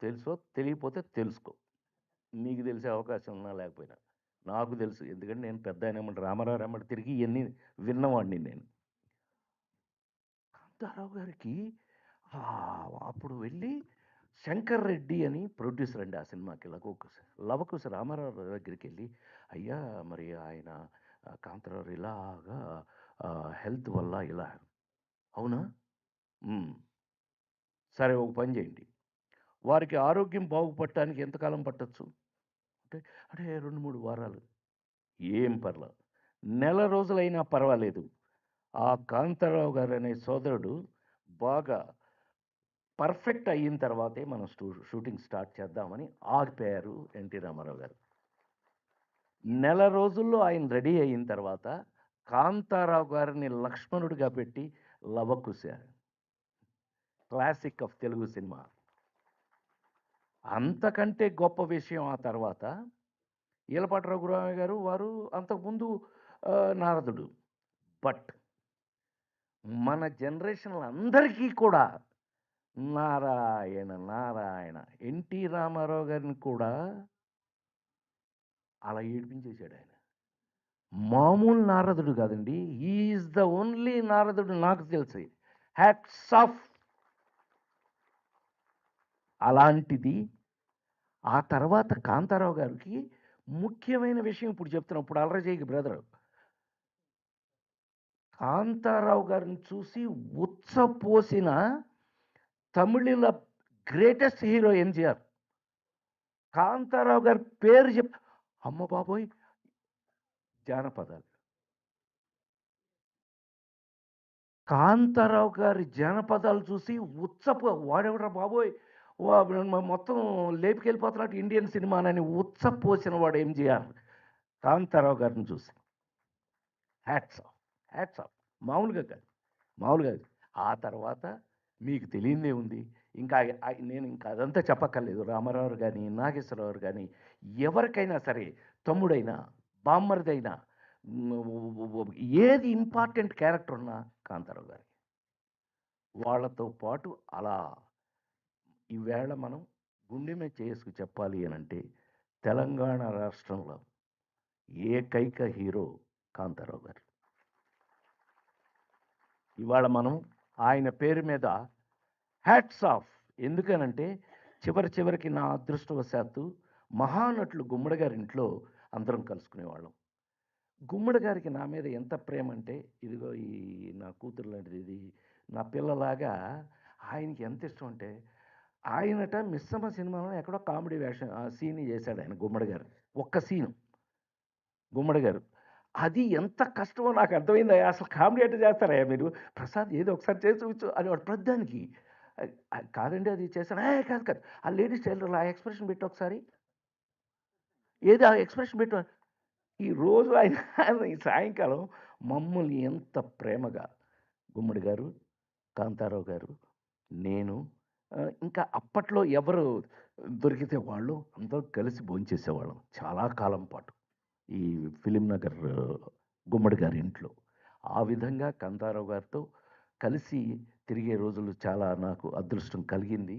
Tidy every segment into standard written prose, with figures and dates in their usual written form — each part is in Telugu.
తెలుసో తెలియకపోతే తెలుసుకో. నీకు తెలిసే అవకాశం ఉన్నా లేకపోయినా. నాకు తెలుసు. ఎందుకంటే నేను పెద్దాయన ఎమ్మట రామారావు ఎమ్మట తిరిగి ఇయన్నీ విన్నవాడిని నేను. కాంతారావు గారికి అప్పుడు వెళ్ళి శంకర్ రెడ్డి అని ప్రొడ్యూసర్ అండి ఆ సినిమాకి 'లవకుశ' రామారావు దగ్గరికెళ్ళి, "అయ్యా! మరి ఆయన కాంతారావు ఇలాగా హెల్త్ వల్ల ఇలా" "అవునా? హ్మ్. సరే ఒక పని చేయండి. వారికి ఆరోగ్యం బాగుపడటానికి ఎంతకాలం పట్టొచ్చు?" అంటే, "అంటే 2, 3 వారాలు." "ఏం పర్లా. నెల రోజులైనా పర్వాలేదు. ఆ కాంతారావు గారనే సోదరుడు బాగా పర్ఫెక్ట్ అయిన తర్వాతే మనం షూటింగ్ స్టార్ట్ చేద్దామని ఆగిపోయారు ఎన్టీ రామారావు గారు. నెల రోజుల్లో ఆయన రెడీ అయిన తర్వాత కాంతారావు గారిని లక్ష్మణుడిగా పెట్టి 'Lavakusa' classic of Telugu cinema. అంతకంటే గొప్ప విషయం ఆ తర్వాత ఈలపాటి రఘురామయ్య గారు వారు అంతకుముందు నారదుడు. బట్ మన జనరేషన్‌లో అందరికీ కూడా నారాయణ, నారాయణ. ఎన్టీ రామారావు గారిని కూడా అలా ఏడిపించేసాడాయన. మామూలు నారదుడు కాదండి. హి ఈస్ ద ఓన్లీ నారదుడు నాకు తెలిసి. Hats off. అలాంటిది ఆ తర్వాత కాంతారావు గారికి ముఖ్యమైన విషయం ఇప్పుడు చెప్తున్నా. ఇప్పుడు అల్లరి చేయకు బ్రదరు. కాంతారావు గారిని చూసి ఉచ్చపోసిన తమిళుల గ్రేటెస్ట్ హీరో ఎంజీఆర్. కాంతారావు గారి పేరు అమ్మ బాబోయ్! జానపదాలు. కాంతారావు గారి జానపదాలు చూసి వాడెవడ్రా బాబోయ్! మొత్తం లేపుకెళ్ళిపోతున్నట్టు ఇండియన్ సినిమానని ఉచ్చపోసిన వాడు ఎంజీఆర్. కాంతారావు గారిని చూసి. Hats off. Hats off. మామూలుగా కాదు. మామూలుగా కాదు. ఆ తర్వాత మీకు తెలియనిదేముంది. ఇంకా నేను ఇంకా అదంతా చెప్పక్కర్లేదు. రామారావు గాని, నాగేశ్వరరావు గాని ఎవరికైనా సరే తమ్ముడైనా, బామ్మర్దైనా ఏది ఇంపార్టెంట్ క్యారెక్టర్ ఉన్నా కాంతారావు గారే. వాళ్ళతో పాటు అలా ఈవేళ మనం గుండె మీద చేసుకు చెప్పాలి అనంటే తెలంగాణ రాష్ట్రంలో ఏకైక హీరో కాంతారావు గారు. ఇవాళ మనం ఆయన పేరు మీద హ్యాట్స్ ఆఫ్. ఎందుకనంటే చివరికి నా అదృష్టవశాత్తు మహానటులు గుమ్మడి గారి ఇంట్లో అందరం కలుసుకునేవాళ్ళం. గుమ్మడి గారికి నా మీద ఎంత ప్రేమ అంటే, ఇదిగో ఈ నా కూతురు లాంటిది, ఇది నా పిల్లలాగా ఆయనకి ఎంత ఇష్టం అంటే, ఆయనట మిస్సమ్మ సినిమాలో ఎక్కడో కామెడీ వేషం సీన్ చేశాడు ఆయన గుమ్మడి గారు. ఒక్క సీను గుమ్మడి గారు. అది ఎంత కష్టమో నాకు అర్థమైందయ్యా. అసలు కామెడీ ఎట్టా చేస్తారయ్యా మీరు? ప్రసాద్ ఏదో ఒకసారి చేసి చూపించు అనేవాడు ప్రతిదానికి. కాదండి అది చేశాను. కాదు కాదు. ఆ లేడీస్ టైలర్‌లో ఆ ఎక్స్‌ప్రెషన్ పెట్టు ఒకసారి. ఏది ఆ ఎక్స్‌ప్రెషన్ పెట్టు. ఈ రోజు ఆయన ఈ సాయంకాలం మమ్మల్ని ఎంత ప్రేమగా గుమ్మడి గారు, కాంతారావు గారు, నేను ఇంకా అప్పట్లో ఎవరు దొరికితే వాళ్ళు అందరం కలిసి భోంచేసేవాళ్ళం చాలా కాలం పాటు. ఈ ఫిలిం నగర్ గుమ్మడి గారి ఇంట్లో. ఆ విధంగా కాంతారావు గారితో కలిసి తిరిగే రోజులు చాలా నాకు అదృష్టం కలిగింది.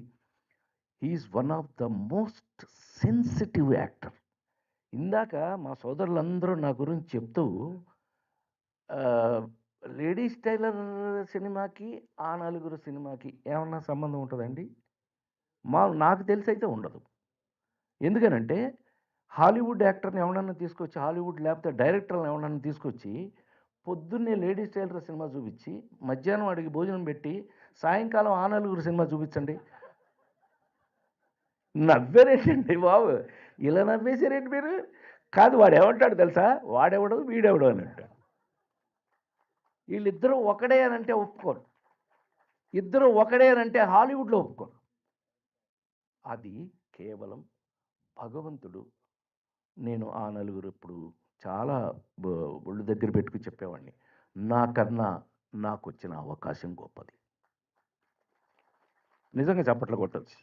He is one of the most sensitive actor. ఇందాక మా సోదరులందరూ నా గురించి చెప్తూ ఆహ్, 'లేడీస్ టైలర్' సినిమాకి, 'ఆ నలుగురు' సినిమాకి ఏమన్నా సంబంధం ఉంటదండి? నాకు తెలిసైతే ఉండదు. ఎందుకనంటే హాలీవుడ్ యాక్టర్‌ని ఎవడన్నా తీసుకొచ్చి హాలీవుడ్ లేకపోతే డైరెక్టర్‌లని ఎవడన్నా తీసుకొచ్చి పొద్దున్నే 'లేడీస్ టైలర్' సినిమా చూపించి, మధ్యాహ్నం వాడికి భోజనం పెట్టి, సాయంకాలం 'ఆ నలుగురు' సినిమా చూపించండి. నవ్వారేంటండి బాబు! ఇలా నవ్వేసారేంటి మీరు? కాదు వాడేమంటాడో తెలుసా? వాడెవడు, వీడెవడు అని అంటాడు. వీళ్ళిద్దరూ ఒకడే అనంటే ఒప్పుకోరు. ఇద్దరు ఒకడే అనంటే హాలీవుడ్‌లో ఒప్పుకోరు. అది కేవలం భగవంతుడు. నేను ఆ నలుగురు ఇప్పుడు చాలా బ ఒళ్ళు దగ్గర పెట్టుకొని చెప్పేవాడిని. నాకన్నా నాకొచ్చిన అవకాశం గొప్పది. నిజంగా చప్పట్లు కొట్టొచ్చు.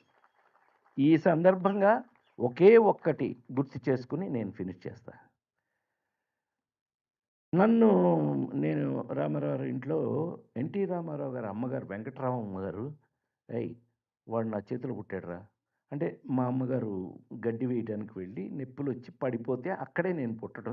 ఈ సందర్భంగా ఒకే ఒక్కటి గుర్తు చేసుకొని నేను ఫినిష్ చేస్తా. నన్ను నేను రామారావు ఇంట్లో ఎన్టీ రామారావు గారి అమ్మగారు వెంకటరామమ్మ గారు, "ఏయ్! వాడు నా చేతిలో పుట్టాడురా. అంటే మా అమ్మగారు గడ్డి వేయడానికి వెళ్ళి నొప్పులొచ్చి పడిపోతే అక్కడే నేను పుట్టడం